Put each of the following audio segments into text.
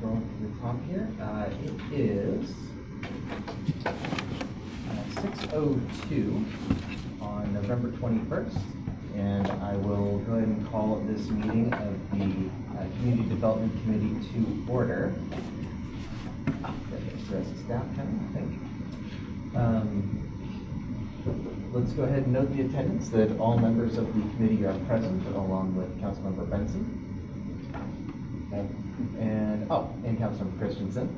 scrolling to the top here. It is 6:02 on November 21st, and I will go ahead and call this meeting of the Community Development Committee to order. There's the rest of staff coming, I think. Let's go ahead and note the attendance, that all members of the committee are present, along with Councilmember Benson. And Councilmember Christensen.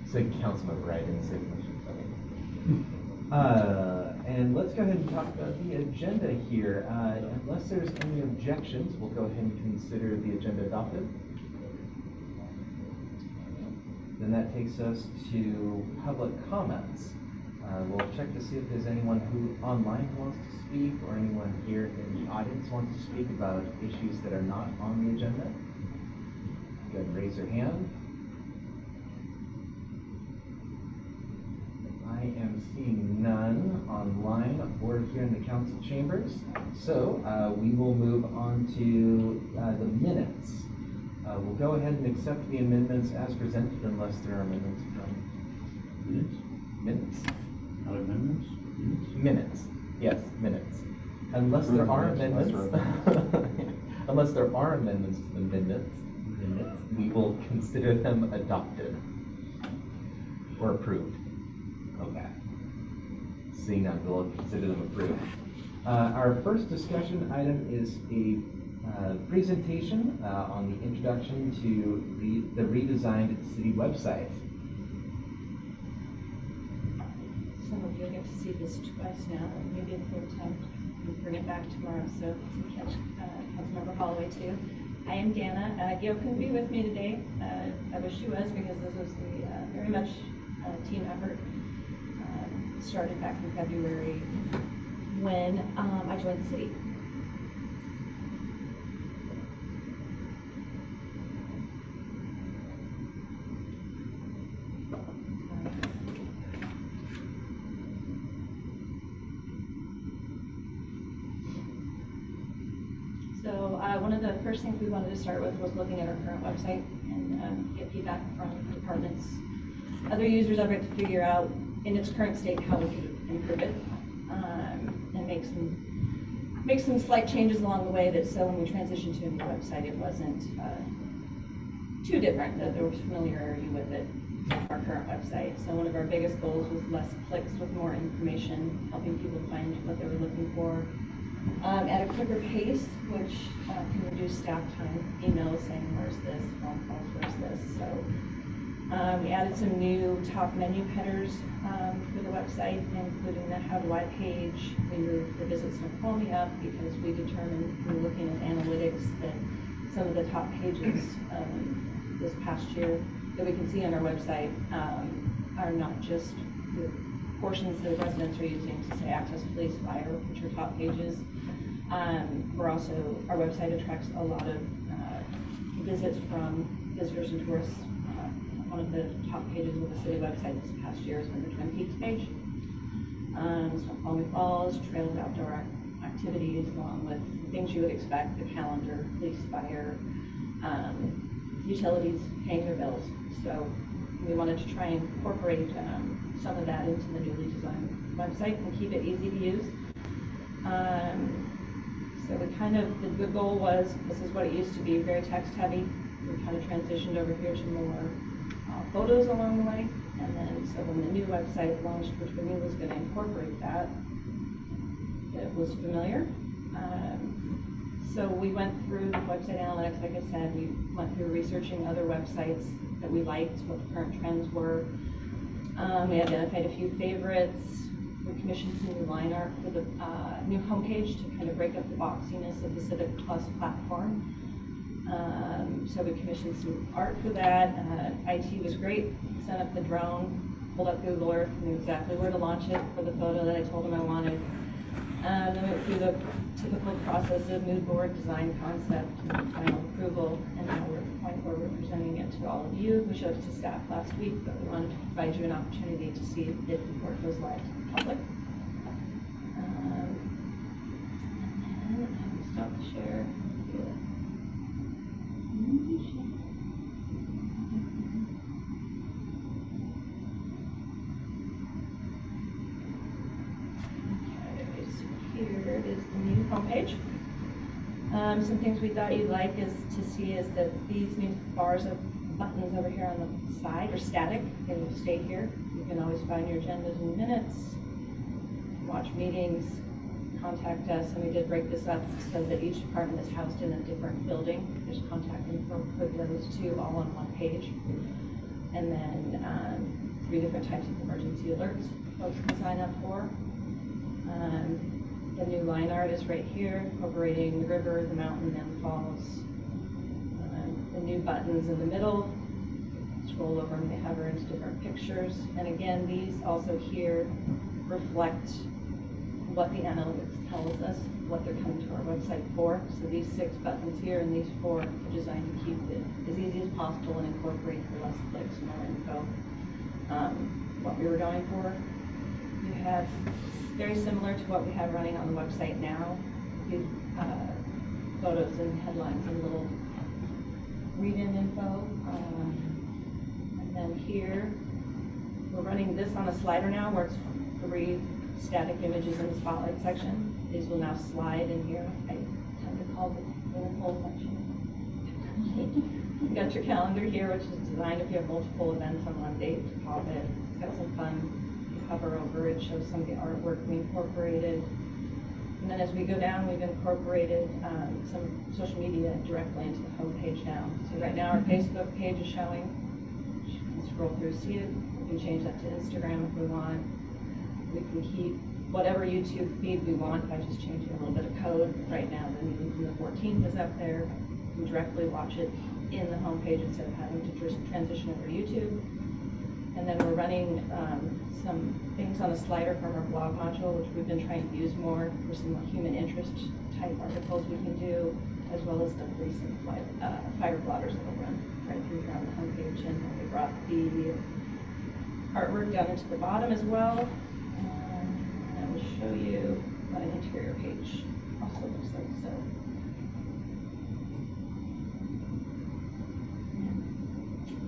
Say Councilmember, right? Didn't say okay. And let's go ahead and talk about the agenda here. Unless there's any objections, we'll go ahead and consider the agenda adopted. Then that takes us to public comments. We'll check to see if there's anyone who online wants to speak, or anyone here in the audience wants to speak about issues that are not on the agenda. Go ahead and raise your hand. I am seeing none online or here in the council chambers. So we will move on to the minutes. We'll go ahead and accept the amendments as presented unless there are amendments from minutes. Not amendments? Minutes. Yes, minutes. Unless there are amendments. Unless there are amendments to the minutes, we will consider them adopted or approved. Okay. Seeing none, we'll consider them approved. Our first discussion item is a presentation on the introduction to the redesigned city website. Some of you will get to see this twice now, and maybe a third time. We'll bring it back tomorrow, so you can catch Councilmember Holloway too. I am Dana. Gail couldn't be with me today. I wish she was, because this was the very much team effort. Started back in February when I joined the city. One of the first things we wanted to start with was looking at our current website and get feedback from departments, other users of it, to figure out in its current state how we could improve it, and make some slight changes along the way, that so when we transitioned to a new website, it wasn't too different, that there was familiarity with it, our current website. So one of our biggest goals was less clicks with more information, helping people find what they were looking for. At a quicker pace, which can reduce staff time, emails saying, where's this, phone calls, where's this. So we added some new top menu headers for the website, including the How Do I page. We moved the Visit Snoqualmie up because we determined, through looking at analytics, that some of the top pages this past year that we can see on our website are not just the portions that residents are using to say access, police, fire, which are top pages. Our website attracts a lot of visits from visitors and tourists. One of the top pages of the city website this past year has been the Twin Peaks page. Snoqualmie Falls, trails, outdoor activities, along with things you would expect, the calendar, police, fire, utilities, paying their bills. So we wanted to try and incorporate some of that into the newly designed website and keep it easy to use. So the goal was, this is what it used to be, very text heavy. We kind of transitioned over here to more photos along the way. And then, so when the new website launched, which we knew was going to incorporate that, it was familiar. So we went through the website analytics, like I said, we went through researching other websites that we liked, what the current trends were. We identified a few favorites. We commissioned some new line art for the new homepage to kind of break up the boxiness of the Civic Plus platform. So we commissioned some art for that. IT was great. Set up the drone, pulled up Google Earth, knew exactly where to launch it for the photo that I told them I wanted. Then went through the typical process of mood board, design concept, and final approval, and now we're at the point where we're presenting it to all of you. We showed it to staff last week, but we wanted to provide you an opportunity to see it before it goes live to the public. And then I will stop the share. here is the new homepage. Some things we thought you'd like to see is that these new bars of buttons over here on the side are static. They will stay here. You can always find your agendas and minutes, watch meetings, contact us, and we did break this up so that each department is housed in a different building. There's contact info for those two all on one page. And then 3 different types of emergency alerts folks can sign up for. The new line art is right here, incorporating the river, the mountain, and the falls. The new buttons in the middle, scroll over and they hover into different pictures. And again, these also here reflect what the analytics tells us, what they're coming to our website for. So these 6 buttons here and these 4 are designed to keep it as easy as possible and incorporate the less clicks, more info. What we were going for, you have very similar to what we have running on the website now. Photos and headlines and little read-in info. And then here, we're running this on a slider now where it's 3 static images in the spotlight section. These will now slide in here. I tend to call it the pull section. You got your calendar here, which is designed if you have multiple events on one date to pop it. It's got some fun. You hover over it, shows some of the artwork we incorporated. And then as we go down, we've incorporated some social media directly into the homepage now. So right now our Facebook page is showing. You can scroll through, see it. We can change that to Instagram if we want. We can keep whatever YouTube feed we want by just changing a little bit of code. Right now, the meeting from the 14th is up there. You can directly watch it in the homepage instead of having to just transition over to YouTube. And then we're running some things on a slider from our blog module, which we've been trying to use more for some human interest type articles we can do, as well as the recent fighter blotters that will run right through here on the homepage. And we brought the artwork down into the bottom as well. And I will show you what an interior page also looks like. So.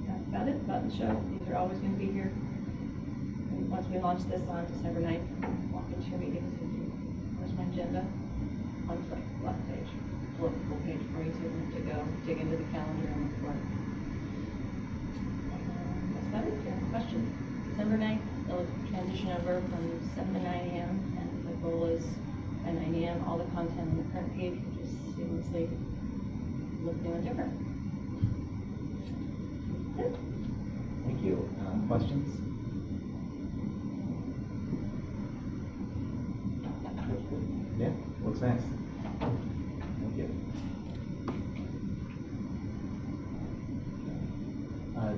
That's about it. Button show. These are always going to be here. And once we launch this on December 9th, walk into your meetings and do, where's my agenda? On the left page. Pull up the full page for you so you don't have to go dig into the calendar and look for it. That's about it. If you have a question, December 9th, it'll transition over from 7 to 9 a.m. and the goal is by 9 a.m. all the content on the current page will just seamlessly look new and different. Thank you. Questions? Yeah, what's next? Thank you.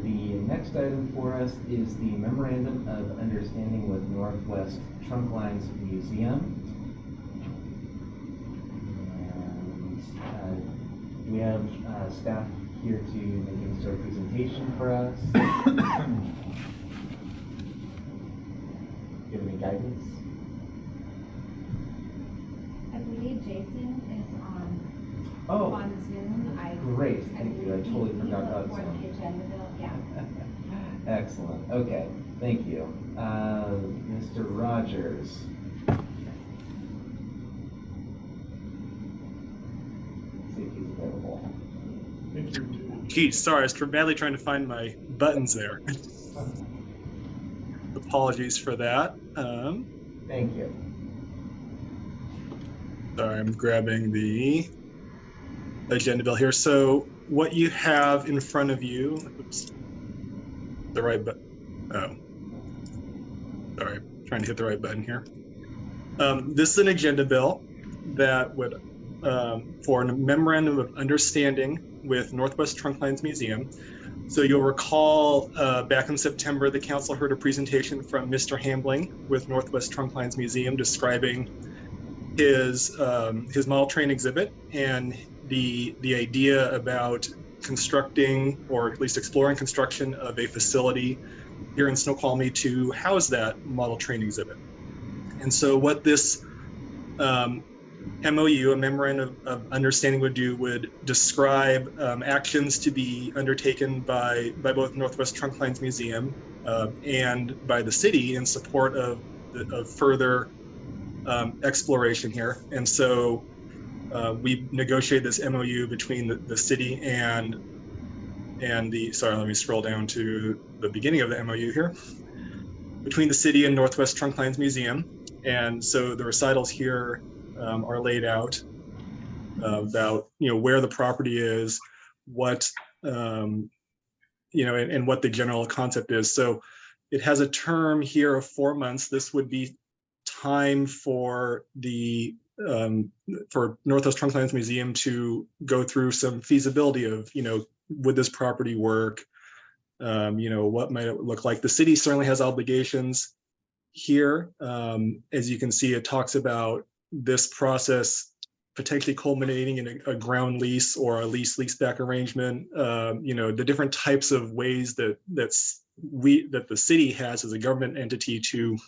The next item for us is the Memorandum of Understanding with Northwest Trunk Lines Museum. And we have staff here to make a sort of presentation for us. Give any guidance? I believe Jason is on Zoom. Great, thank you. I totally forgot about Zoom. Zoom. The agenda bill, yeah. Excellent. Okay, thank you. Mr. Rogers. See if he's available. Geez, sorry, I was badly trying to find my buttons there. Apologies for that. Thank you. Sorry, I'm grabbing the agenda bill here. So what you have in front of you, oops, the right button. Oh, sorry, trying to hit the right button here. This is an agenda bill that would, for a memorandum of understanding with Northwest Trunk Lines Museum. So you'll recall back in September, the council heard a presentation from Mr. Hambling with Northwest Trunk Lines Museum describing his model train exhibit and the idea about constructing, or at least exploring construction of a facility here in Snoqualmie to house that model train exhibit. And so what this MOU, a memorandum of understanding, would describe actions to be undertaken by both Northwest Trunk Lines Museum and by the city in support of further exploration here. And so we negotiated this MOU between the city and the, sorry, let me scroll down to the beginning of the MOU here, between the city and Northwest Trunklands Museum. And so the recitals here are laid out about, where the property is, what, and what the general concept is. So it has a term here of 4 months. This would be time for the for Northwest Trunklands Museum to go through some feasibility of, would this property work? What might it look like? The city certainly has obligations here. As you can see, it talks about this process potentially culminating in a ground lease or a lease-leaseback arrangement. The different types of ways that the city has as a government entity to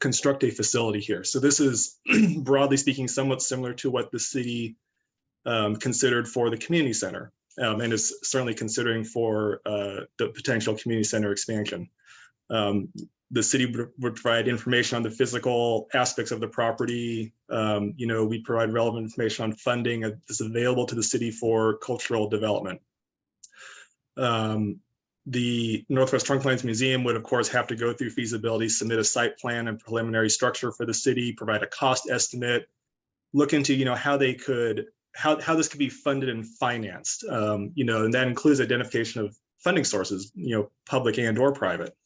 construct a facility here. So this is, broadly speaking, somewhat similar to what the city considered for the community center, and is certainly considering for the potential community center expansion. The city would provide information on the physical aspects of the property. We provide relevant information on funding that's available to the city for cultural development. The Northwest Trunklands Museum would, of course, have to go through feasibility, submit a site plan and preliminary structure for the city, provide a cost estimate, look into, how they could, how this could be funded and financed, and that includes identification of funding sources, public and or private.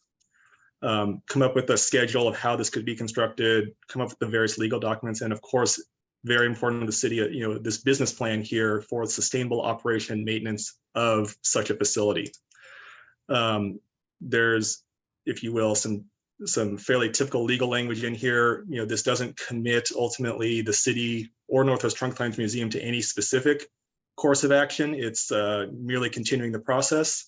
Come up with a schedule of how this could be constructed, come up with the various legal documents, and of course, very important to the city, this business plan here for sustainable operation and maintenance of such a facility. There's, if you will, some fairly typical legal language in here. This doesn't commit ultimately the city or Northwest Trunklands Museum to any specific course of action. It's merely continuing the process.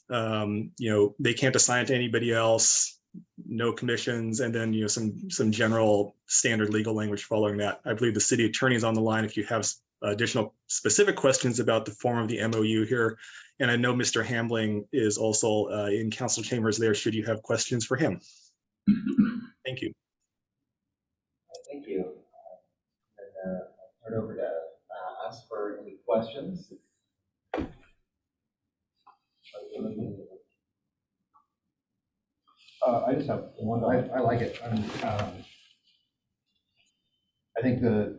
They can't assign it to anybody else, no commissions, and then some general standard legal language following that. I believe the city attorney is on the line if you have additional specific questions about the form of the MOU here. And I know Mr. Hambling is also in council chambers there, should you have questions for him. Thank you. Thank you. And I'll turn over to ask for any questions. I just have one. I like it. I think the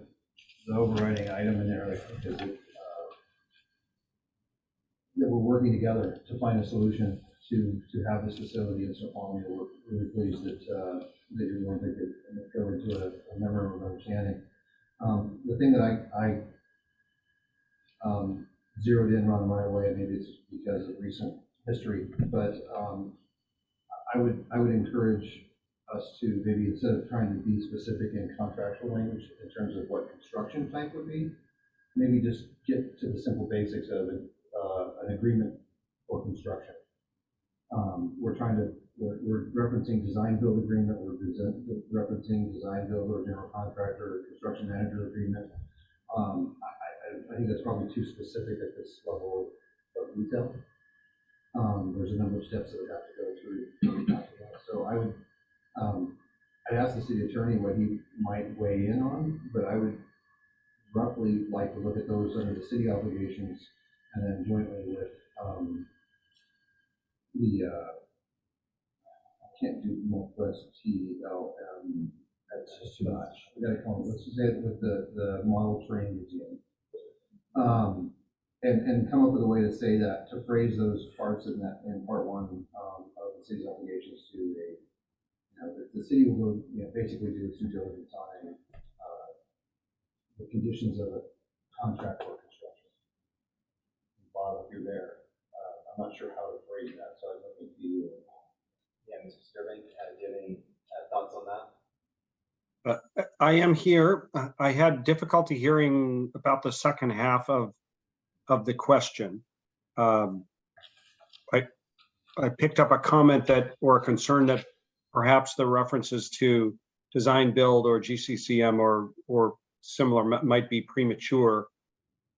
overriding item in there is that we're working together to find a solution to have this facility in Snoqualmie. We're really pleased that you're going to go into a memorandum of understanding. The thing that I zeroed in on my way, maybe it's because of recent history, but I would encourage us to maybe, instead of trying to be specific in contractual language in terms of what construction type would be, maybe just get to the simple basics of it, an agreement for construction. We're referencing design build agreement, we're referencing design build or general contractor or construction manager agreement. I think that's probably too specific at this level of detail. There's a number of steps that would have to go through. So I'd ask the city attorney what he might weigh in on, but I would roughly like to look at those under the city obligations and then jointly with I can't do Northwest TLM, that's just too much. We gotta call it, let's just say it with the model train museum. And come up with a way to say that, to phrase those parts in part one of the city's obligations to the city will go, basically do its due diligence on the conditions of a contract for construction. Bob, if you're there, I'm not sure how to phrase that, so I'm looking to you. Yeah, Mr. Sterling, do you have any thoughts on that? I am here. I had difficulty hearing about the second half of the question. I picked up a comment or a concern that perhaps the references to design build or GCCM or similar might be premature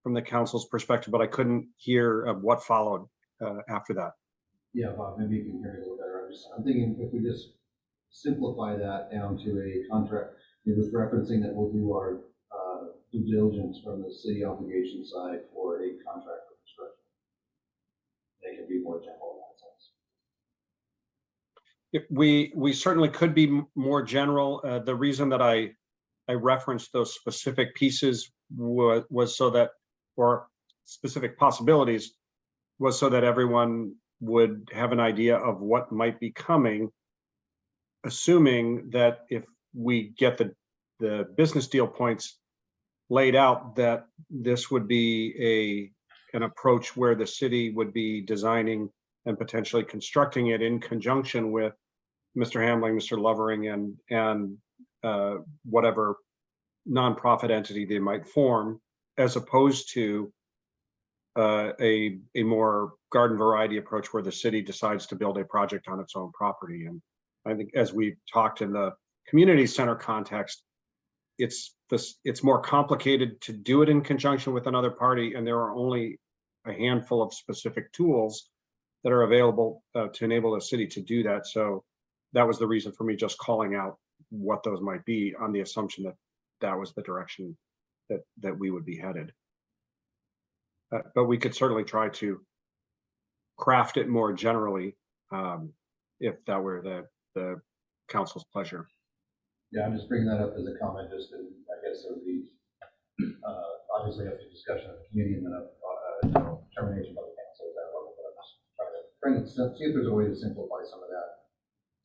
from the council's perspective, but I couldn't hear of what followed after that. Yeah, Bob, maybe you can hear me a little better. I'm thinking if we just simplify that down to a contract. It was referencing that we'll do our due diligence from the city obligation side for a contract for construction. They can be more general in that sense. We certainly could be more general. The reason that I referenced those specific pieces was so that, or specific possibilities, was so that everyone would have an idea of what might be coming, assuming that if we get the business deal points laid out, that this would be an approach where the city would be designing and potentially constructing it in conjunction with Mr. Hamling, Mr. Lovering, and whatever nonprofit entity they might form, as opposed to a more garden variety approach where the city decides to build a project on its own property. And I think, as we talked in the community center context, it's more complicated to do it in conjunction with another party, and there are only a handful of specific tools that are available to enable a city to do that. So that was the reason for me just calling out what those might be, on the assumption that that was the direction that we would be headed. But we could certainly try to craft it more generally, if that were the council's pleasure. Yeah, I'm just bringing that up as a comment, just to, I guess, it would be obviously after discussion of the committee and then a determination by the council at that level. But I'm just trying to see if there's a way to simplify some of that,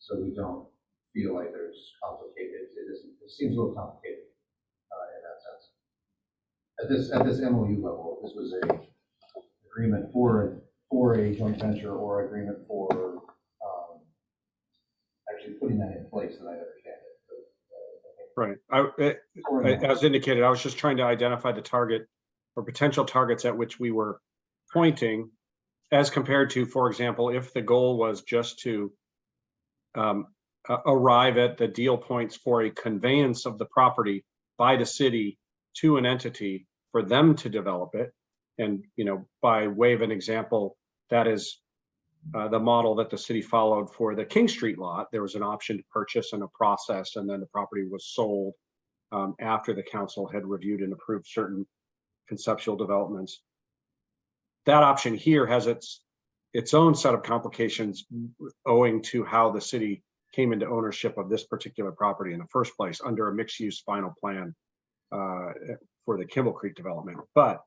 so we don't feel like there's complicated. It seems a little complicated in that sense. At this MOU level, if this was a agreement for a joint venture or agreement for actually putting that in place, then I understand it. Right. As indicated, I was just trying to identify the target or potential targets at which we were pointing, as compared to, for example, if the goal was just to arrive at the deal points for a conveyance of the property by the city to an entity for them to develop it. And, by way of an example, that is the model that the city followed for the King Street lot. There was an option to purchase and a process, and then the property was sold after the council had reviewed and approved certain conceptual developments. That option here has its own set of complications, owing to how the city came into ownership of this particular property in the first place under a mixed-use final plan for the Kimball Creek development. But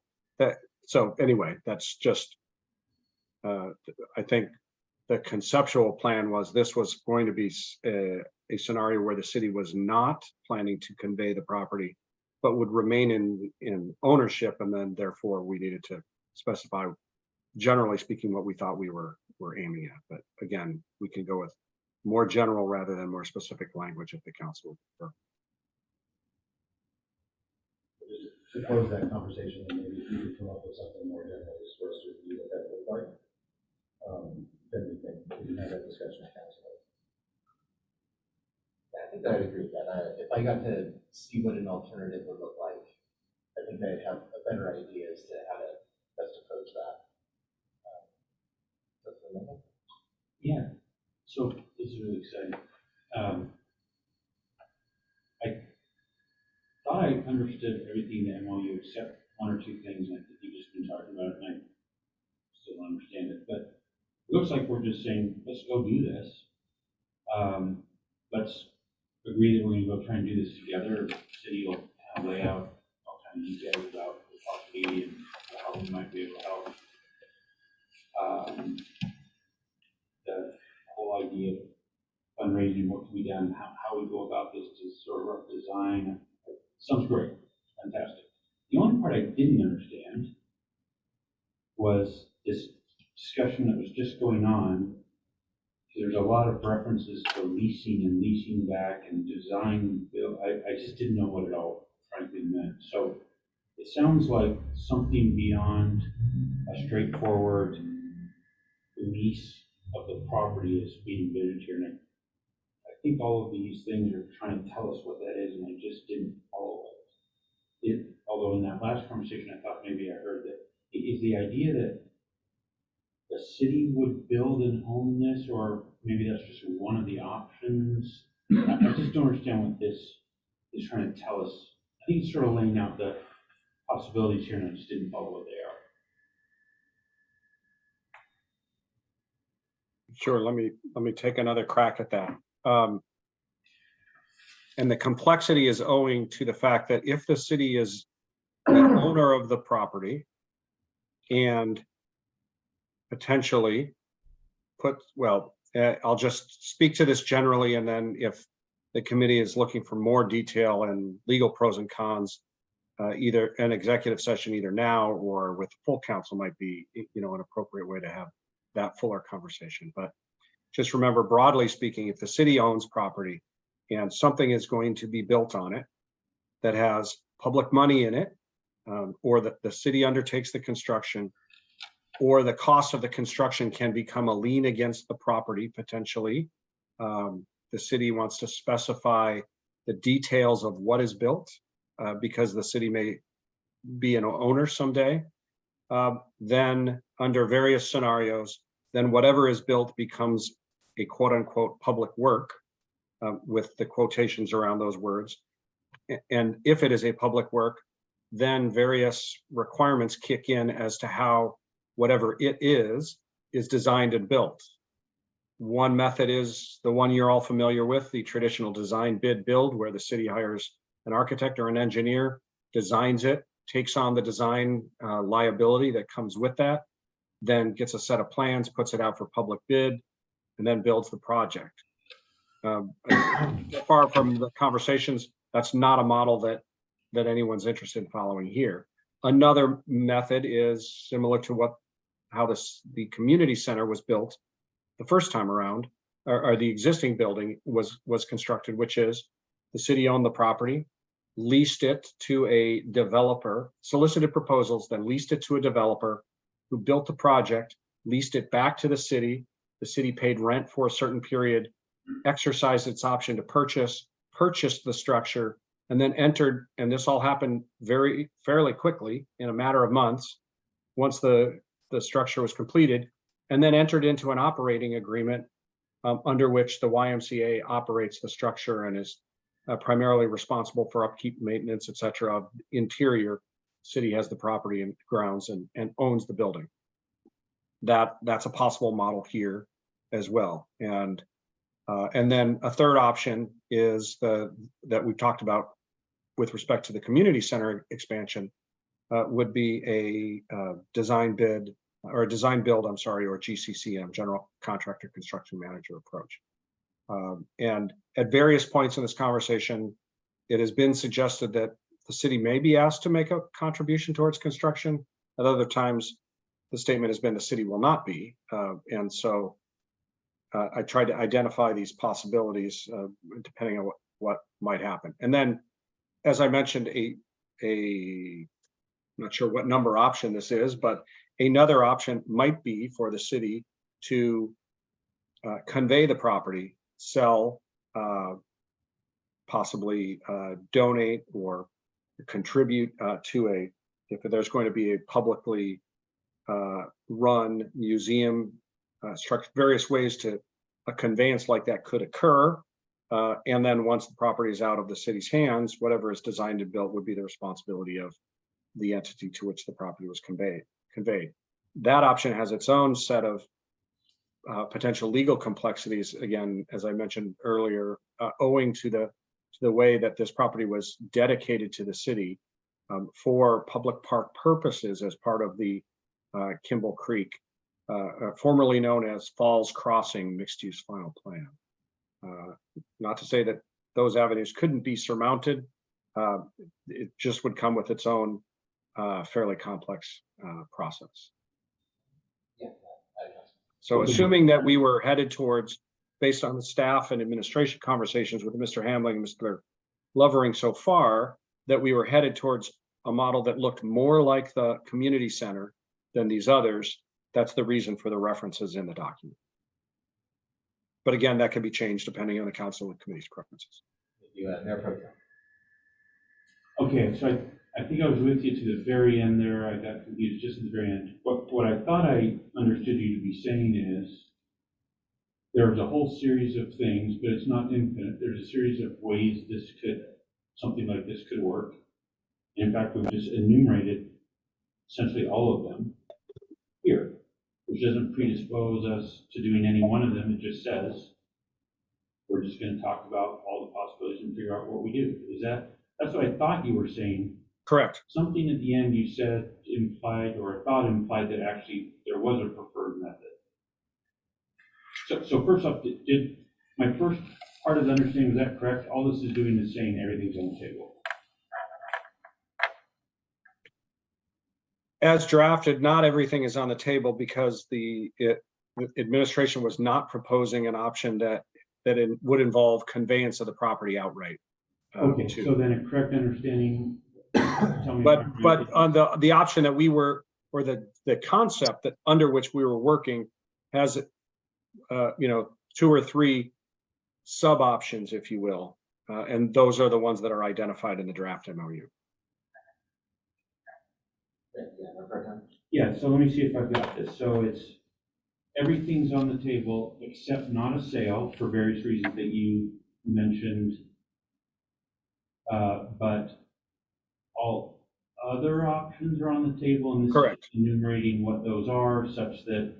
so anyway, that's just, I think the conceptual plan was this was going to be a scenario where the city was not planning to convey the property, but would remain in ownership, and then therefore we needed to specify, generally speaking, what we thought we were aiming at. But again, we can go with more general rather than more specific language if the council would prefer. To close that conversation, and maybe if you could come up with something more general as for us to review what that looked like, then we can have that discussion with council. Yeah, I think I'd agree with that. If I got to see what an alternative would look like, I think I'd have a better idea as to how to best approach that. Yeah, so this is really exciting. I thought I understood everything in the MOU except one or two things, and I think you've just been talking about it, and I still don't understand it. But it looks like we're just saying, let's go do this. Let's agree that we're going to go try and do this together. The city will kind of lay out all kinds of details about the property and how we might be able to help. The whole idea of fundraising, what can be done, how we go about this to sort of rough design. Sounds great, fantastic. The only part I didn't understand was this discussion that was just going on. There's a lot of references to leasing and leasing back and design build. I just didn't know what it all frankly meant. So it sounds like something beyond a straightforward lease of the property is being envisioned here. And I think all of these things are trying to tell us what that is, and I just didn't follow it. Although in that last conversation, I thought maybe I heard that. Is the idea that the city would build and own this, or maybe that's just one of the options? I just don't understand what this is trying to tell us, I think it's sort of laying out the possibilities here, and I just didn't follow what they are. Sure, let me take another crack at that. And the complexity is owing to the fact that if the city is the owner of the property and potentially I'll just speak to this generally, and then if the committee is looking for more detail and legal pros and cons, either an executive session either now or with full council might be, an appropriate way to have that fuller conversation. But just remember, broadly speaking, if the city owns property and something is going to be built on it that has public money in it, or that the city undertakes the construction, or the cost of the construction can become a lien against the property potentially. The city wants to specify the details of what is built because the city may be an owner someday. Then under various scenarios, then whatever is built becomes a quote unquote public work with the quotations around those words. And if it is a public work, then various requirements kick in as to how whatever it is designed and built. One method is the one you're all familiar with, the traditional design bid build, where the city hires an architect or an engineer, designs it, takes on the design liability that comes with that, then gets a set of plans, puts it out for public bid, and then builds the project. Far from the conversations, that's not a model that anyone's interested in following here. Another method is similar to how the community center was built the first time around, or the existing building was constructed, which is the city owned the property, leased it to a developer, solicited proposals, then leased it to a developer who built the project, leased it back to the city. The city paid rent for a certain period, exercised its option to purchased the structure, and then entered, and this all happened fairly quickly in a matter of months, once the structure was completed, and then entered into an operating agreement under which the YMCA operates the structure and is primarily responsible for upkeep, maintenance, et cetera, of interior. City has the property and grounds and owns the building. That's a possible model here as well. And then a third option is that we've talked about with respect to the community center expansion, would be a design build, or GCCM, general contractor construction manager approach. And at various points in this conversation, it has been suggested that the city may be asked to make a contribution towards construction. At other times, the statement has been the city will not be. And so I tried to identify these possibilities depending on what might happen. And then, as I mentioned, I'm not sure what number option this is, but another option might be for the city to convey the property, sell, possibly donate or contribute if there's going to be a publicly run museum, various ways to a conveyance like that could occur. And then once the property is out of the city's hands, whatever is designed and built would be the responsibility of the entity to which the property was conveyed. That option has its own set of potential legal complexities, again, as I mentioned earlier, owing to the way that this property was dedicated to the city for public park purposes as part of the Kimball Creek, formerly known as Falls Crossing mixed-use final plan. Not to say that those avenues couldn't be surmounted, it just would come with its own fairly complex process. Yeah. So assuming that we were headed towards, based on the staff and administration conversations with Mr. Hamling and Mr. Lovering so far, that we were headed towards a model that looked more like the community center than these others, that's the reason for the references in the document. But again, that can be changed depending on the council and committee's preferences. Mayor Pro Tem. Okay, so I think I was with you to the very end there. I got confused just at the very end. What I thought I understood you to be saying is there's a whole series of things, but it's not infinite. There's a series of ways this could something like this could work. In fact, we've just enumerated essentially all of them here, which doesn't predispose us to doing any one of them. It just says, we're just gonna talk about all the possibilities and figure out what we do. That's what I thought you were saying. Correct. Something at the end you said implied, or thought implied, that actually there was a preferred method. So first off, did my first part of the understanding, was that correct? All this is doing is saying everything's on the table. As drafted, not everything is on the table because the administration was not proposing an option that would involve conveyance of the property outright. Okay, so then a correct understanding, tell me. But on the option that we were, or the concept that under which we were working has, 2 or 3 sub options, if you will. And those are the ones that are identified in the draft MOU. Yeah, so let me see if I've got this. So it's, everything's on the table except not a sale for various reasons that you mentioned. But all other options are on the table, and this Correct. is enumerating what those are, such that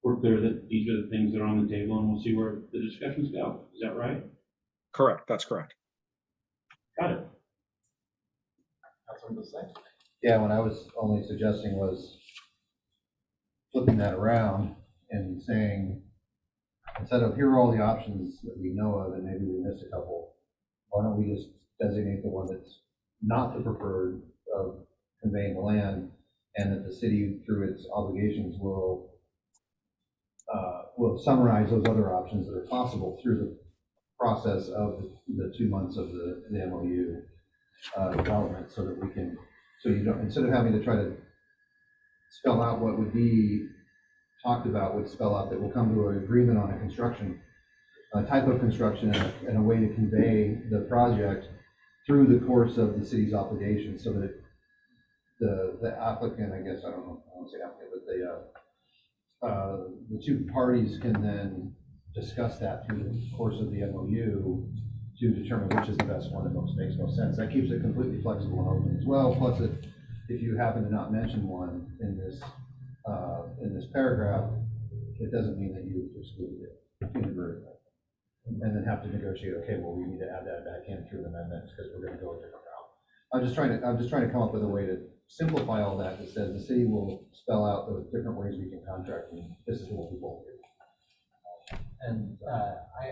we're clear that these are the things that are on the table, and we'll see where the discussions go. Is that right? Correct, that's correct. Got it. Councilman Bissett? Yeah, what I was only suggesting was flipping that around and saying, instead of here are all the options that we know of and maybe we missed a couple, why don't we just designate the one that's not the preferred of conveying the land, and that the city, through its obligations, will summarize those other options that are possible through the process of the 2 months of the MOU development, so that we can, so you don't, instead of having to try to spell out what would be talked about, would spell out that we'll come to an agreement on a construction, a type of construction, and a way to convey the project through the course of the city's obligations, so that the applicant, I guess, I don't want to say applicant, but the 2 parties can then discuss that through the course of the MOU to determine which is the best one that makes most sense. That keeps it completely flexible and open as well. Plus, if you happen to not mention one in this paragraph, it doesn't mean that you excluded it inadvertently, and then have to negotiate. Okay, well, we need to add that back in through amendments because we're going to go a different route. I'm just trying to come up with a way to simplify all that says the city will spell out the different ways we can contract, and this is what we won't do. And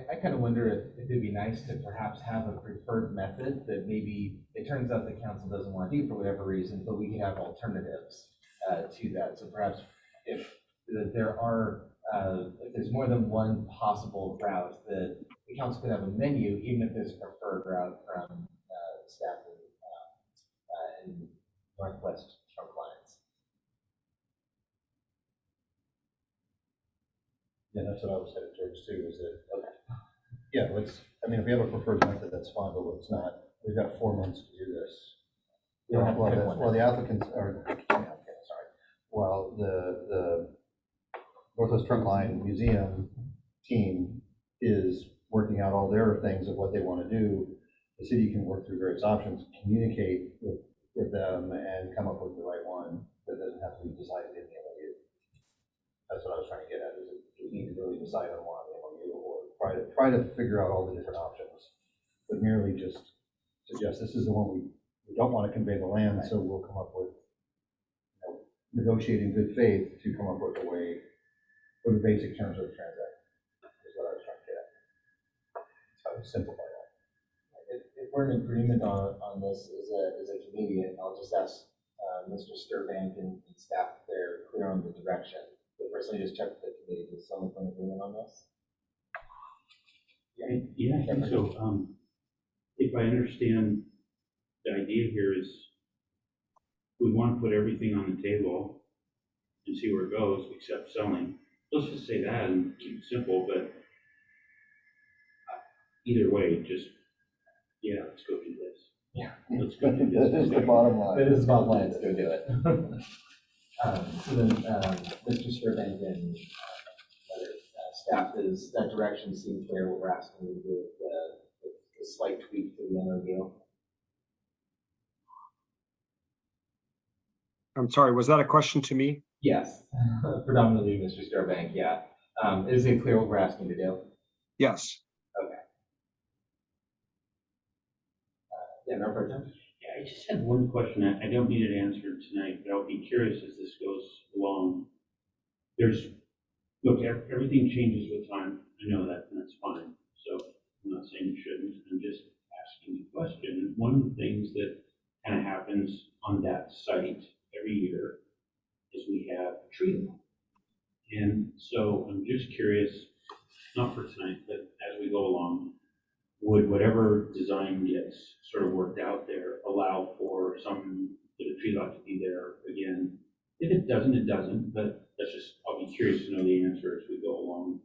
I kind of wonder if it'd be nice to perhaps have a preferred method that maybe it turns out the council doesn't want to do for whatever reason, but we could have alternatives to that. So perhaps if there are, if there's more than one possible route, that the council could have a menu, even if there's a preferred route from staff in Northwest Snoqualmie. Yeah, that's what I was headed towards too, is that, okay, yeah, I mean, if we have a preferred method, that's fine, but it's not, we've got 4 months to do this. You don't have to pick one. Well, the applicants are, sorry, while the Northwest Trunkline Museum team is working out all their things of what they want to do, the city can work through various options, communicate with them, and come up with the right one that doesn't have to be decided in the MOU. That's what I was trying to get at, is we need to really decide on one MOU, or try to figure out all the different options, but merely just suggest this is the one we don't want to convey the land, so we'll come up with, negotiate in good faith to come up with a way for the basic terms of the transaction, is what I was trying to get at. So I would simplify that. If we're in agreement on this as a committee, and I'll just ask Mr. Sturbank and staff if they're clear on the direction. But personally, just check with the committee. Does someone in agreement on this? Yeah, I think so. If I understand, the idea here is we want to put everything on the table and see where it goes, except selling. Let's just say that and keep it simple, but either way, just, yeah, let's go do this. Yeah. Let's go do this. That is the bottom line. It is the bottom line. Let's go do it. So then, Mr. Sturbank and staff, does that direction seem clear? What we're asking you to do, the slight tweak to the MOU? I'm sorry, was that a question to me? Yes, predominantly Mr. Starbank, yeah. Is it clear what we're asking to do? Yes. Okay. Yeah, no problem. Yeah, I just had one question. I don't need it answered tonight, but I'll be curious as this goes along. Look, everything changes with time. I know that, and that's fine. So I'm not saying you shouldn't. I'm just asking the question. One of the things that kind of happens on that site every year is we have a tree lawn. And so I'm just curious, not for tonight, but as we go along, would whatever design gets sort of worked out there allow for the tree lot to be there again? If it doesn't, it doesn't, but I'll be curious to know the answer as we go along.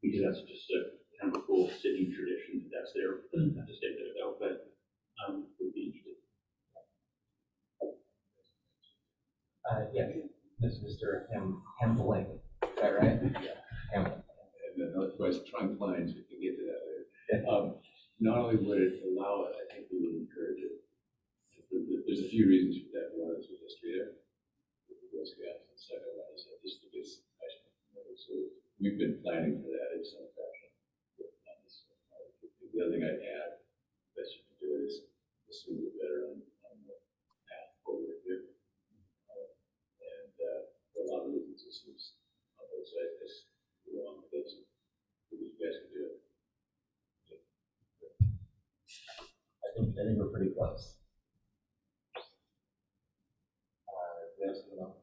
Because that's just a kind of a cool city tradition that's there. It doesn't have to stay there though, but would be interested. Yeah, this is Mr. Hambling, is that right? Yeah. Hambling. And the Northwest trunk lines, we can get to that later. Not only would it allow it, I think we would encourage it. There's a few reasons for that. One is with history there, with the Boy Scouts, and the second one is I just think it's nice. So we've been planning for that in some fashion. The other thing I'd add, best you can do it is the sooner the better on the path forward here. And for a lot of reasons, this is on both sides, this go along with this. You guys can do it. I think we're pretty close. Yes, no.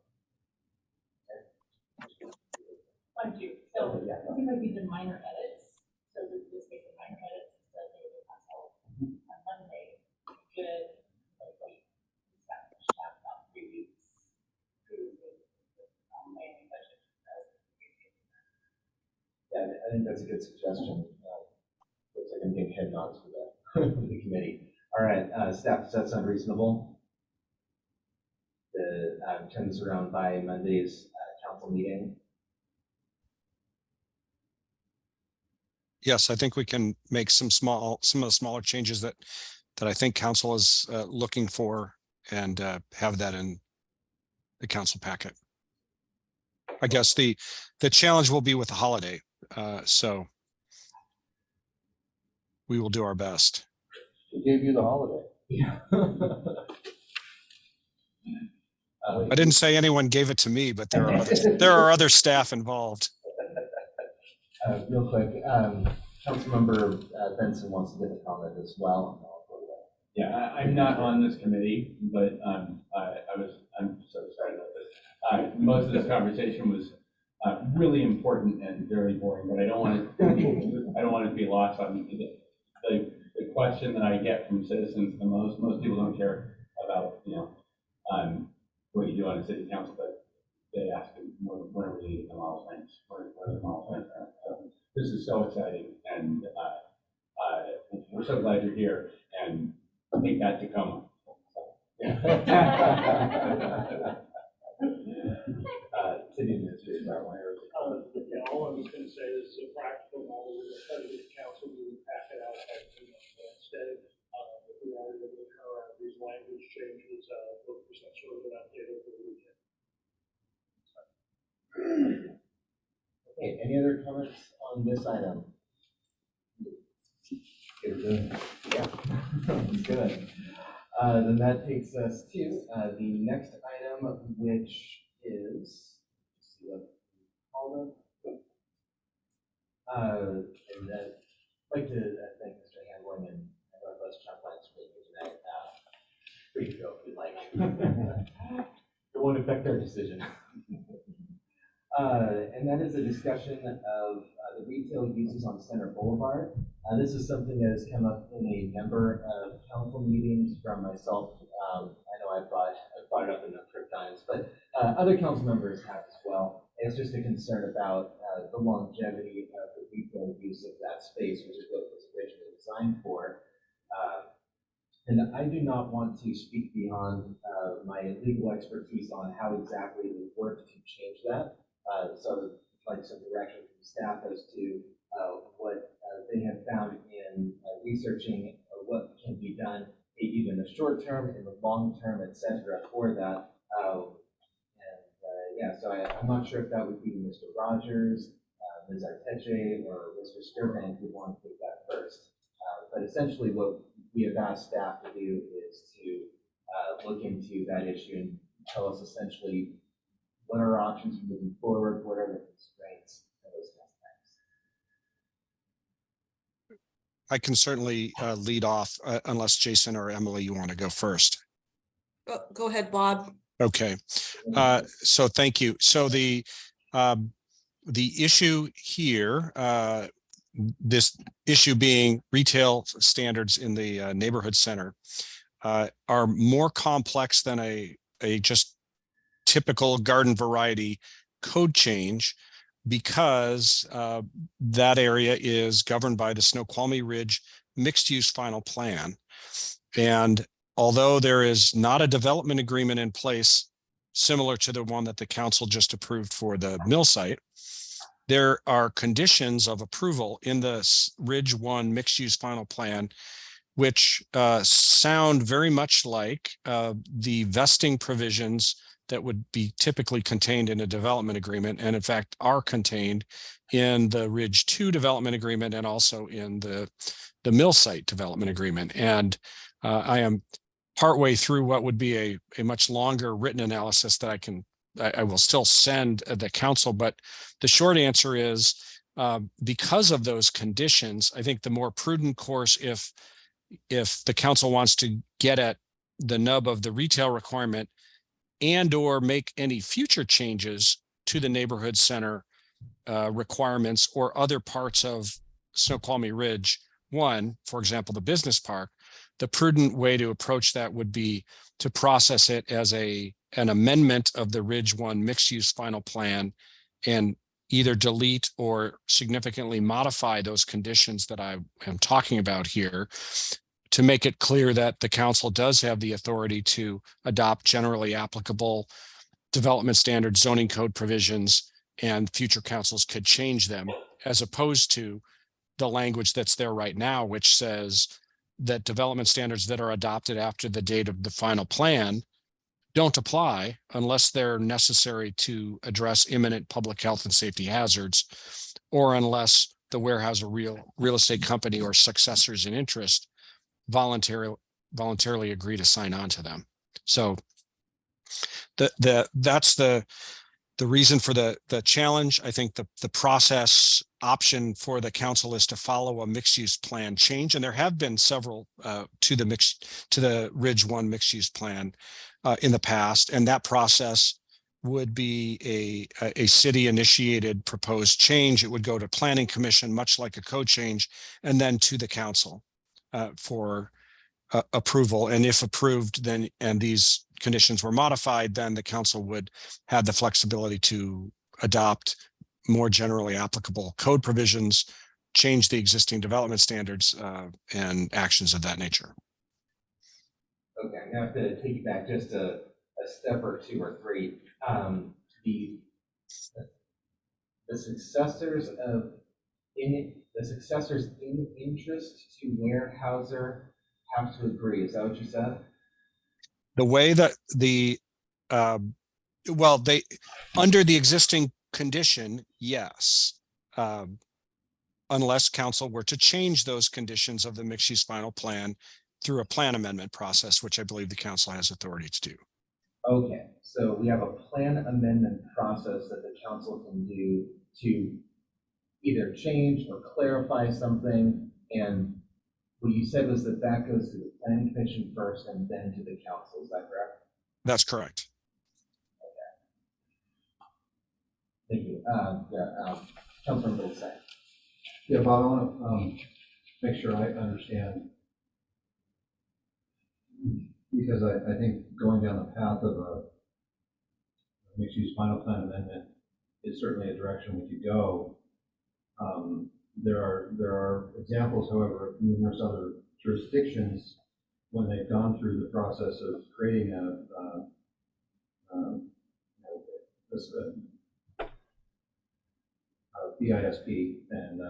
Thank you. So Yeah. it seems like these are minor edits. So this makes it minor edits instead of maybe pass out on Monday. Good. Like have about 3 weeks. Previously, planning budget. Yeah, I think that's a good suggestion. Looks like I'm getting head nods for the, for the committee. All right, staff, does that sound reasonable? To turn this around by Monday's council meeting? Yes, I think we can make some of the smaller changes that I think council is looking for and have that in the council packet. I guess the challenge will be with the holiday, so we will do our best. Who gave you the holiday? Yeah. I didn't say anyone gave it to me, but there are other staff involved. Real quick, Councilmember Benson wants to give a comment as well. Yeah, I'm not on this committee, but I'm so sorry about this. Most of this conversation was really important and very boring, but I don't want it to be lost on me. The question that I get from citizens the most people don't care about, what you do on a city council, but they ask when are we going to get the model plans? Where are the model plans? So this is so exciting, and we're so glad you're here, and I think that to come. City administrator, Yeah, all I was going to say is a practical matter. We're going to try to get the council to pack it out instead. If we are able to turn around these language changes, look for some sort of an update over the weekend. Okay, any other comments on this item? Yeah, good. Then that takes us to the next item, which is, let's see what we call it. And I'd like to thank Mr. Handling and Northwest Chucklines for being here tonight. Free to go if you'd like. It won't affect our decision. And that is a discussion of the retail uses on Center Boulevard. This is something that has come up in a number of council meetings from myself. I know I've brought it up a number of times, but other council members have as well. It's just a concern about the longevity of the retail use of that space, which is what it was originally designed for. And I do not want to speak beyond my legal expertise on how exactly it would work to change that. So I'd like some direction from staff as to what they have found in researching what can be done. A either in the short term, in the long term, et cetera, for that. Yeah, so I'm not sure if that would be Mr. Rogers, Ms. Arteche, or Mr. Sturbank would want to take that first. But essentially what we have asked staff to do is to look into that issue and tell us essentially what are our options moving forward, what are the constraints, and those kinds of things. I can certainly lead off unless Jason or Emily, you want to go first. Go ahead, Bob. Okay, so thank you. So the issue here, this issue being retail standards in the neighborhood center, are more complex than a just typical garden variety code change, because that area is governed by the Snoqualmie Ridge mixed use final plan. And although there is not a development agreement in place similar to the one that the council just approved for the mill site, there are conditions of approval in the Ridge 1 mixed use final plan, which sound very much like the vesting provisions that would be typically contained in a development agreement, and in fact are contained in the Ridge 2 development agreement and also in the mill site development agreement. And I am partway through what would be a much longer written analysis that I will still send the council. But the short answer is, because of those conditions, I think the more prudent course, if the council wants to get at the nub of the retail requirement and or make any future changes to the neighborhood center requirements or other parts of Snoqualmie Ridge 1, for example, the business park, the prudent way to approach that would be to process it as an amendment of the Ridge 1 mixed use final plan, and either delete or significantly modify those conditions that I am talking about here, to make it clear that the council does have the authority to adopt generally applicable development standards, zoning code provisions, and future councils could change them, as opposed to the language that's there right now, which says that development standards that are adopted after the date of the final plan don't apply unless they're necessary to address imminent public health and safety hazards, or unless the warehouse or real estate company or successors in interest voluntarily agree to sign on to them. So that's the reason for the challenge. I think the process option for the council is to follow a mixed use plan change, and there have been several to the Ridge 1 mixed use plan in the past, and that process would be a city initiated proposed change. It would go to planning commission, much like a code change, and then to the council for approval. And if approved, then, and these conditions were modified, then the council would have the flexibility to adopt more generally applicable code provisions, change the existing development standards, and actions of that nature. Okay, I'm gonna have to take you back just a step or two or three. The successors in interest to Weyerhaeuser have to agree. Is that what you said? The way that well, they, under the existing condition, yes, unless council were to change those conditions of the mixed use final plan through a plan amendment process, which I believe the council has authority to do. Okay, so we have a plan amendment process that the council can do to either change or clarify something. And what you said was that goes to the planning commission first and then to the council. Is that correct? That's correct. Okay. Thank you. Councilman Goldstein. Yeah, Bob, I want to make sure I understand, because I think going down the path of a mixed-use final plan amendment is certainly a direction we could go. There are examples, however, of numerous other jurisdictions when they've gone through the process of creating a BISP and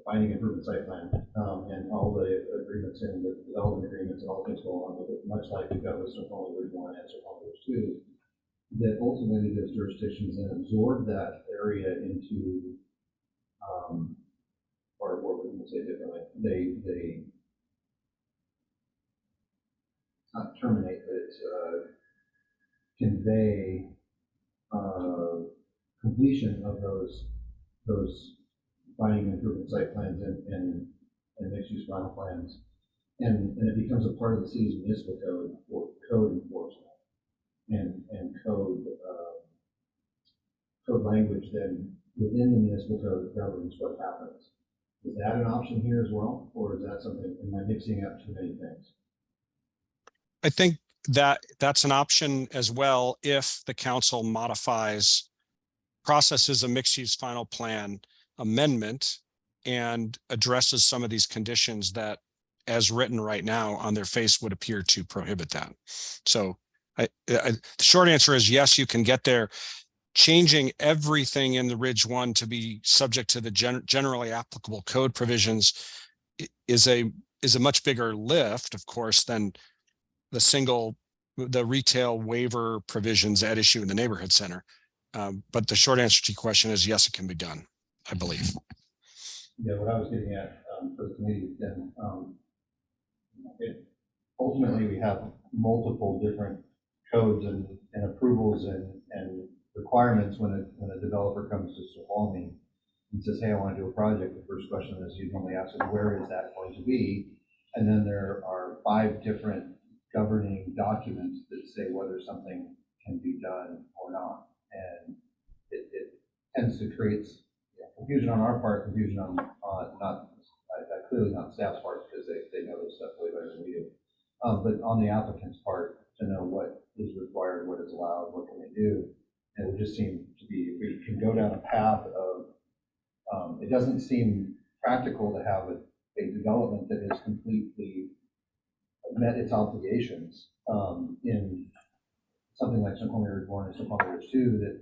finding improvement site plan and all the agreements and the development agreements and all things go along with it, much like we've got with Snoqualmie Ridge 1 and Snoqualmie Ridge 2, that ultimately those jurisdictions then absorb that area into, or we can say it differently, they not terminate, but convey completion of those binding improvement site plans and mixed-use final plans, and it becomes a part of the city's municipal code for code enforcement and code language then within the municipal code governs what happens. Is that an option here as well, or is that something, am I mixing up too many things? I think that that's an option as well if the council modifies, processes a mixed-use final plan amendment and addresses some of these conditions that, as written right now on their face, would appear to prohibit that. So the short answer is yes, you can get there. Changing everything in the Ridge 1 to be subject to the generally applicable code provisions is a much bigger lift, of course, than the retail waiver provisions at issue in the neighborhood center. But the short answer to your question is yes, it can be done, I believe. Yeah, what I was getting at for the committee then, ultimately we have multiple different codes and approvals and requirements when a developer comes to Snoqualmie and says, hey, I want to do a project. The first question is you normally ask is, where is that going to be? And then there are 5 different governing documents that say whether something can be done or not. And it tends to create confusion on our part, confusion on clearly not staff's part, because they know this stuff way better than we do. But on the applicant's part, to know what is required, what is allowed, what can they do. And it would just seem to be, if we can go down a path of, it doesn't seem practical to have a development that has completely met its obligations in something like Snoqualmie Ridge 1 and Snoqualmie Ridge 2, that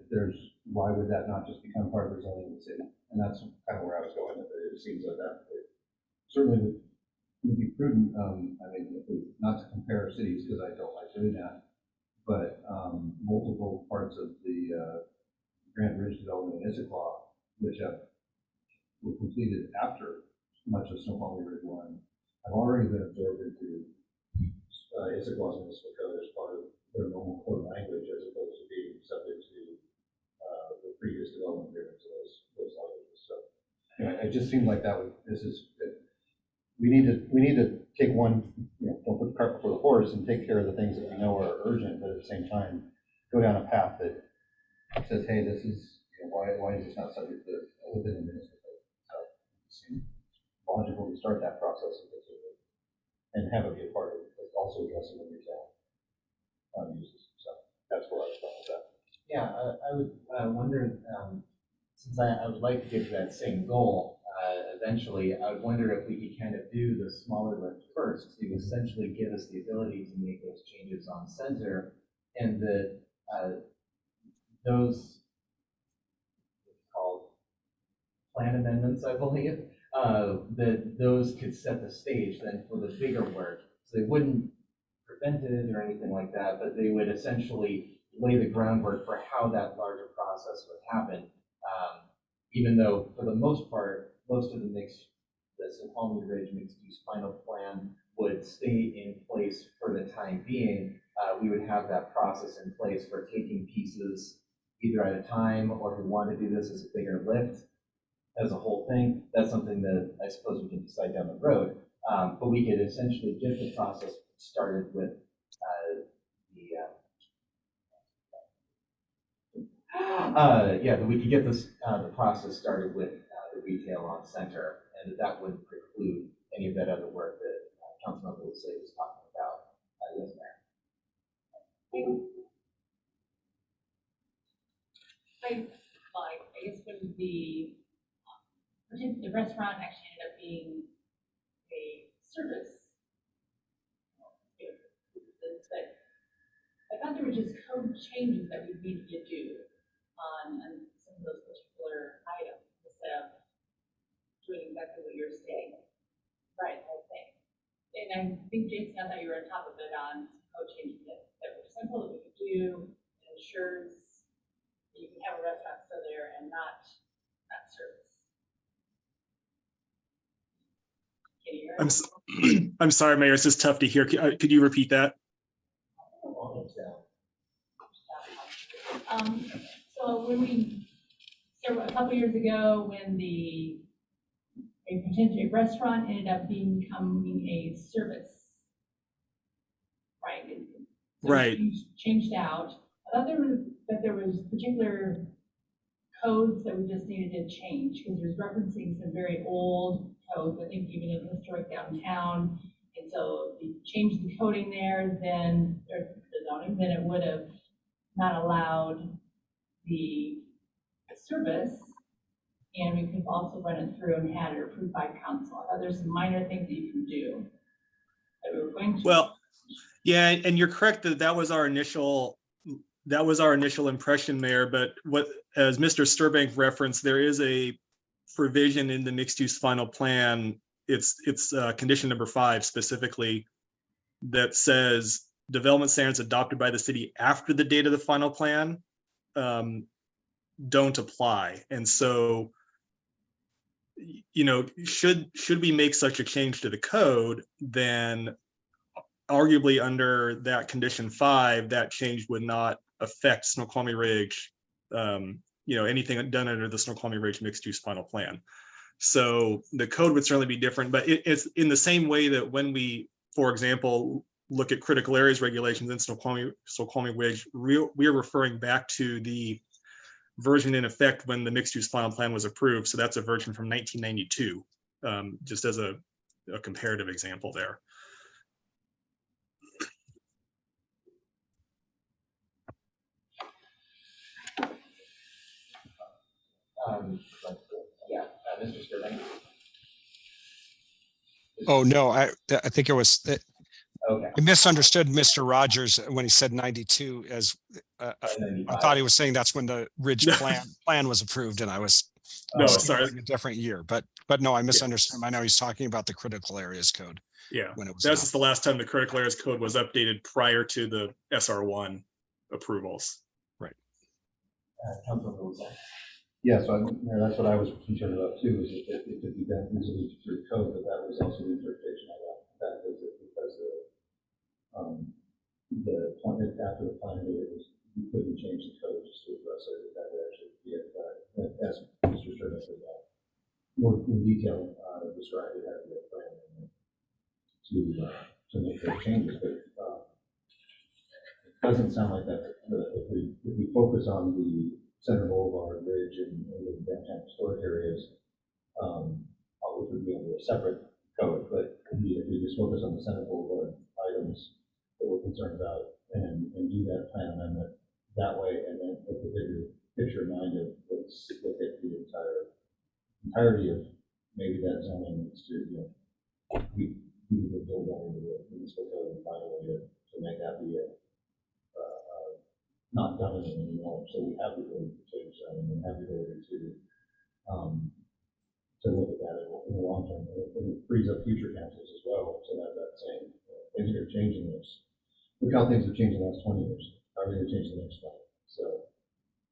why would that not just become part of the zoning of the city? And that's kind of where I was going with it. It seems like that it certainly would be prudent, not to compare cities, because I don't like doing that, but multiple parts of the Grand Ridge development in Issaquah, which were completed after much of Snoqualmie Ridge 1, have already been absorbed into Issaquah's municipal code as part of their normal code language, as opposed to being subject to the previous development agreements of those languages. So it just seemed like we need to take one, don't put the cart before the horse and take care of the things that we know are urgent, but at the same time go down a path that says, hey, this is, why is this not subject to within the municipal code? So it seemed logical to start that process and have it be a part of it, also addressing the retail uses. So that's where I was going with that. Yeah, I would wonder, since I would like to get to that same goal eventually, I would wonder if we could kind of do the smaller lift first to essentially give us the ability to make those changes on center, and that those called plan amendments, I believe, that those could set the stage then for the bigger work. So they wouldn't prevent it or anything like that, but they would essentially lay the groundwork for how that larger process would happen. Even though, for the most part, most of the Snoqualmie Ridge mixed-use final plan would stay in place for the time being, we would have that process in place for taking pieces either at a time, or if we want to do this as a bigger lift, as a whole thing. That's something that I suppose we can decide down the road. But we could essentially get the process started with that we could get the process started with the retail on center, and that wouldn't preclude any of that other work that Councilmember Lucey was talking about. Yes, Mayor. I guess when the restaurant actually ended up being a service. But I thought there were just code changes that we needed to do on some of those particular items instead of doing exactly what you're saying. Right, the whole thing. and I think Jason, I thought you were on top of it on code changes that were simple that we could do. It ensures that you can have a restaurant still there and not service. Can you hear me? I'm sorry, Mayor, it's just tough to hear. Could you repeat that? So when a couple years ago, when a potential restaurant ended up becoming a service, right? So Right. Changed out. I thought there was particular codes that we just needed to change because there's referencing some very old codes, I think even in historic downtown. And so if you change the coding there, then or the zoning, then it would have not allowed the service, and we could also run it through and had it approved by council. There's some minor things that you can do that we were going to. Well, yeah, and you're correct that was our initial impression, Mayor. But as Mr. Sturbank referenced, there is a provision in the mixed-use final plan. It's condition number 5 specifically that says development standards adopted by the city after the date of the final plan don't apply. And so, should we make such a change to the code, then arguably under that condition 5, that change would not affect Snoqualmie Ridge, anything done under the Snoqualmie Ridge mixed use final plan. So the code would certainly be different, but it's in the same way that when we, for example, look at critical areas regulations in Snoqualmie Ridge, we are referring back to the version in effect when the mixed use final plan was approved. So that's a version from 1992, just as a comparative example there. Mr. Sturbank. Oh, no, I think it was, Okay. I misunderstood Mr. Rogers when he said 92 as, I thought he was saying that's when the Ridge plan was approved, and I was sorry, a different year, but no, I misunderstood him. I know he's talking about the critical areas code. Yeah, when it was that's just the last time the critical areas code was updated prior to the SR1 approvals. Right. Yeah, so that's what I was concerned about too, is if it could be done easily through code, but that was also the interpretation I got. That was it, because the point after the plan, you couldn't change the code just to address it. That would actually be it. As Mr. Sturman has more in detail described, it had to be a plan to make those changes. But it doesn't sound like that. If we focus on the Center Boulevard, Ridge, and the downtown historic areas, which would be under a separate code, but if we just focus on the Center Boulevard items that we're concerned about and do that plan amendment that way, and then with the bigger picture in mind of let's look at the entirety of maybe that zoning needs to, we need to build that into the municipal code and find a way to make that be not dominant anymore. So we have the ability to change that and have the ability to look at that in the long term. And it frees up future councils as well to have that same things are changing this. Look how things have changed in the last 20 years. How are they going to change the next 20? So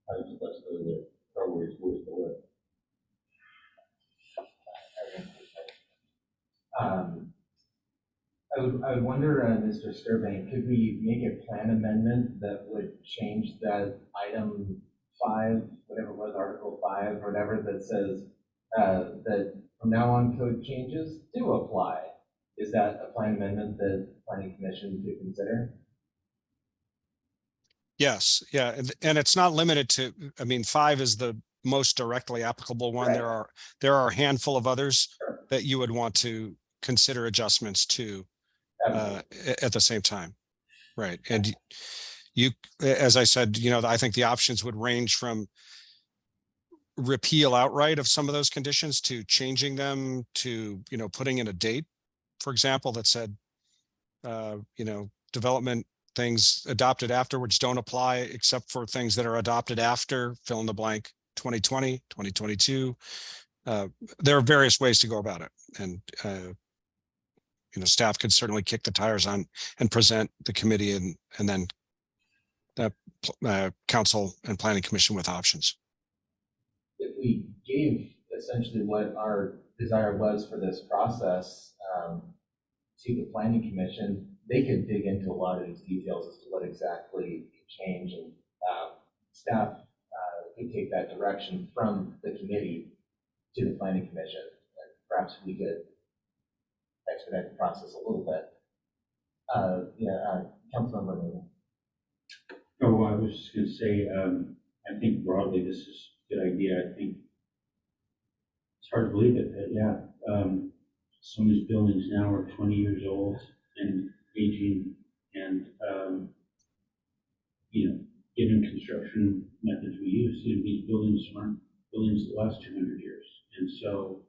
having some flexibility there probably is worth the way. I would wonder, Mr. Sturbank, could we make a plan amendment that would change that item 5, whatever it was, Article 5, or whatever, that says that from now on code changes do apply? Is that a plan amendment that the Planning Commission could consider? Yes, yeah, and it's not limited to, 5 is the most directly applicable one. Right. There are a handful of others Sure. that you would want to consider adjustments to at the same time. Right. And you, as I said, I think the options would range from repeal outright of some of those conditions to changing them to, putting in a date, for example, that said, development things adopted afterwards don't apply except for things that are adopted after fill in the blank 2020, 2022. There are various ways to go about it. And, staff could certainly kick the tires on and present the committee and then the council and planning commission with options. If we gave essentially what our desire was for this process to the planning commission, they could dig into a lot of these details as to what exactly could change, and staff could take that direction from the committee to the planning commission. And perhaps we could expedite the process a little bit. Councilmember Moon. Oh, I was just gonna say, I think broadly this is a good idea. I think it's hard to believe it, but yeah, some of these buildings now are 20 years old and aging, and given construction methods we use, these buildings aren't buildings that last 200 years, and so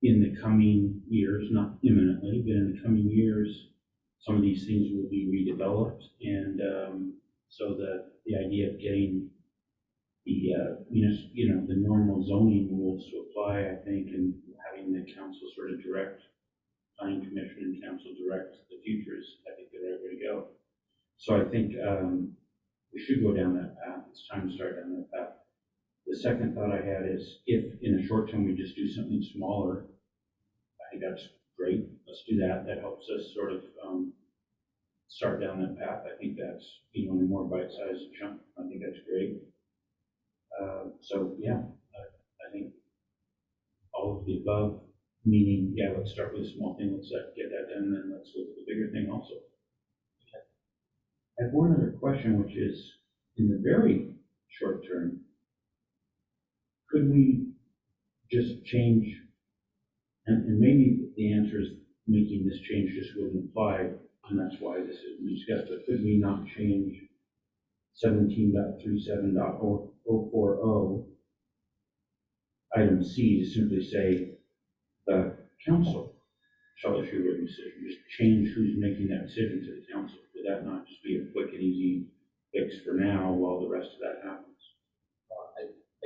in the coming years, not imminently, but in the coming years, some of these things will be redeveloped, and so the idea of getting the normal zoning rules to apply, I think, and having the council sort of direct, planning commission and council direct the future is, I think, the right way to go. So I think we should go down that path. It's time to start down that path. The second thought I had is, if in the short term we just do something smaller, I think that's great. Let's do that. That helps us sort of start down that path. I think that's, a more bite-sized chunk. I think that's great. So yeah, I think all of the above, meaning, yeah, let's start with a small thing. Let's get that done, and then let's look at the bigger thing also. Okay. I have one other question, which is, in the very short term, could we just change, and maybe the answer is making this change just wouldn't apply, and that's why this is discussed, but could we not change 17.37.040 item C to simply say the council shall issue a written decision? Just change who's making that decision to the council. Would that not just be a quick and easy fix for now while the rest of that happens?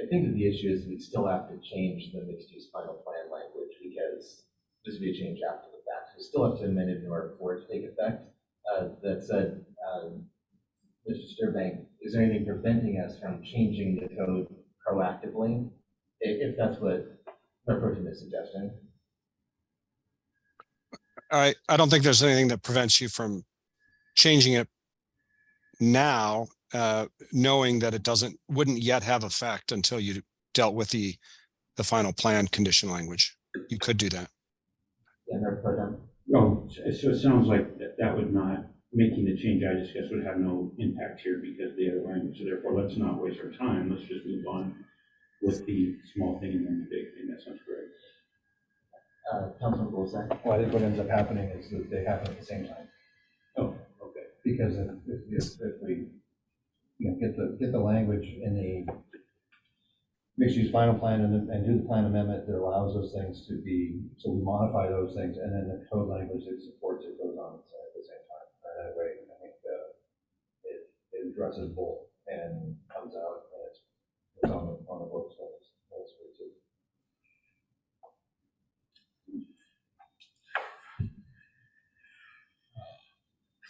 I think that the issue is we'd still have to change the mixed-use final plan language, because this would be a change after the fact. We still have to amend it in order for it to take effect. That said, Mr. Sturbank, is there anything preventing us from changing the code proactively, if that's what the person is suggesting? I don't think there's anything that prevents you from changing it now, knowing that it wouldn't yet have effect until you dealt with the final plan condition language. You could do that. Yeah, no, no, so it sounds like that would not, making the change I discussed would have no impact here because of the other language. So therefore, let's not waste our time. Let's just move on with the small thing and then the big thing. That sounds great. Councilman Wilson. Well, I think what ends up happening is that they happen at the same time. Oh, okay. Because if we get the language in the mixed-use final plan and do the plan amendment that allows those things to be, so we modify those things, and then the code language that supports it goes on at the same time. And that way, I think it addresses both and comes out and it's on the books. That's great too.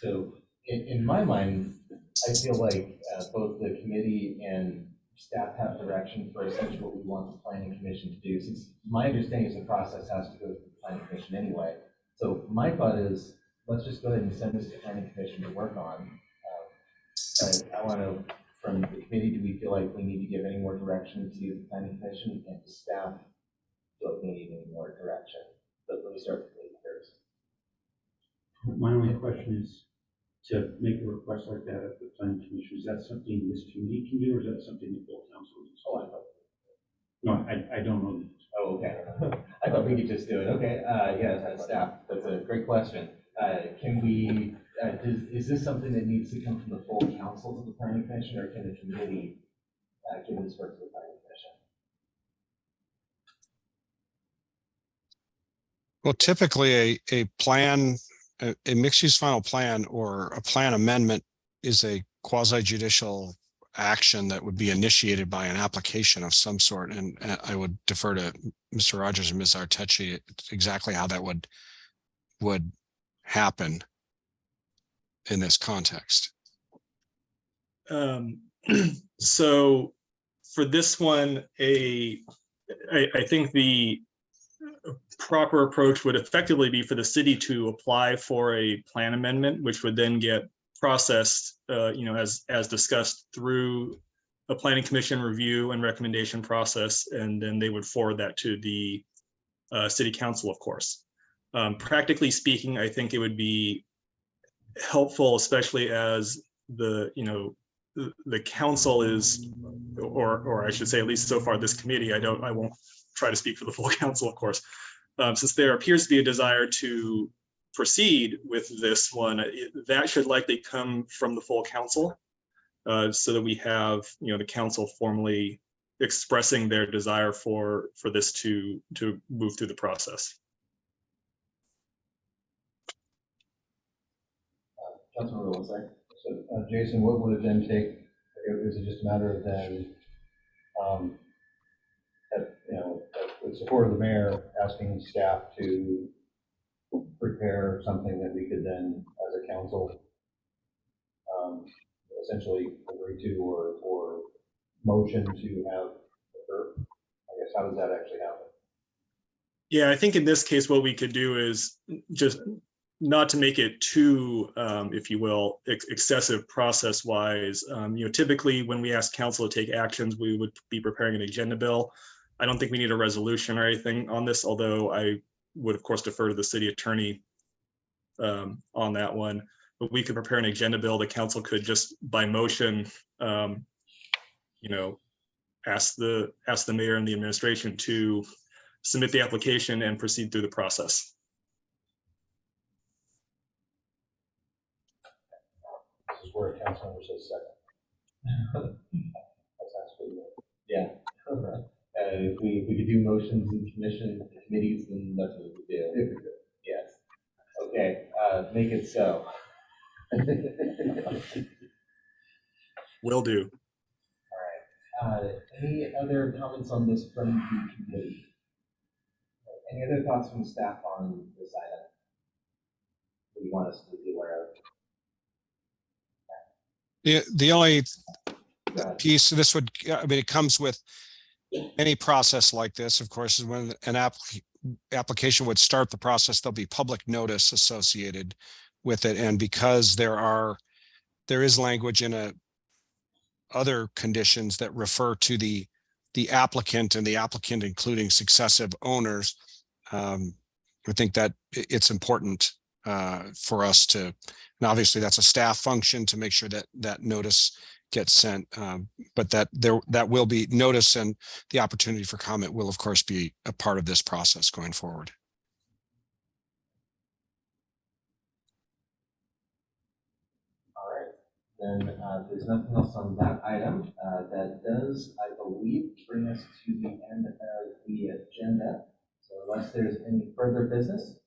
So in my mind, I feel like both the committee and staff have direction for essentially what we want the planning commission to do. Since my understanding is the process has to go to the planning commission anyway. So my thought is, let's just go ahead and send this to planning commission to work on. I want to, from the committee, do we feel like we need to give any more direction to the planning commission, and to staff feel like we need any more direction? But let me start with the committee first. My only question is, to make a request like that at the planning commission, is that something this committee can do, or is that something the full council needs? Oh, I thought. No, I don't know. Oh, okay. I thought we could just do it. Okay. Yeah, staff. That's a great question. Can we? Is this something that needs to come from the full council to the planning commission, or can the committee give this work to the planning commission? Well, typically a plan, a mixed use final plan or a plan amendment is a quasi judicial action that would be initiated by an application of some sort. And I would defer to Mr. Rogers and Ms. Artechi exactly how that would happen in this context. So for this one, I think the proper approach would effectively be for the city to apply for a plan amendment, which would then get processed, as discussed through a planning commission review and recommendation process, and then they would forward that to the city council, of course. Practically speaking, I think it would be helpful, especially as the council is, or I should say, at least so far, this committee, I won't try to speak for the full council, of course. Since there appears to be a desire to proceed with this one, that should likely come from the full council, so that we have, the council formally expressing their desire for this to move through the process. Councilman Rowland, sorry. So, Jason, what would it then take? Is it just a matter of then, with support of the mayor, asking staff to prepare something that we could then, as a council, essentially agree to or motion to have occur? I guess, how does that actually happen? Yeah, I think in this case, what we could do is just not to make it too, if you will, excessive process-wise. Typically when we ask council to take actions, we would be preparing an agenda bill. I don't think we need a resolution or anything on this, although I would, of course, defer to the city attorney on that one. But we could prepare an agenda bill. The council could just by motion, ask the mayor and the administration to submit the application and proceed through the process. This is where a council member says second. That's actually Yeah. If we could do motions in commission and committees, then that's what we do. if we could. Yes. Okay, make it so. Will do. All right. Any other comments on this from the committee? Any other thoughts from staff on this item that you want us to be aware of? The only piece, this would, it comes with any process like this, of course, is when an application would start the process, there'll be public notice associated with it. And because there is language in other conditions that refer to the applicant and the applicant including successive owners, I think that it's important for us to, and obviously that's a staff function to make sure that notice gets sent, but that will be notice, and the opportunity for comment will of course be a part of this process going forward. All right, then if there's nothing else on that item, that does, I believe, bring us to the end of the agenda. So unless there's any further business,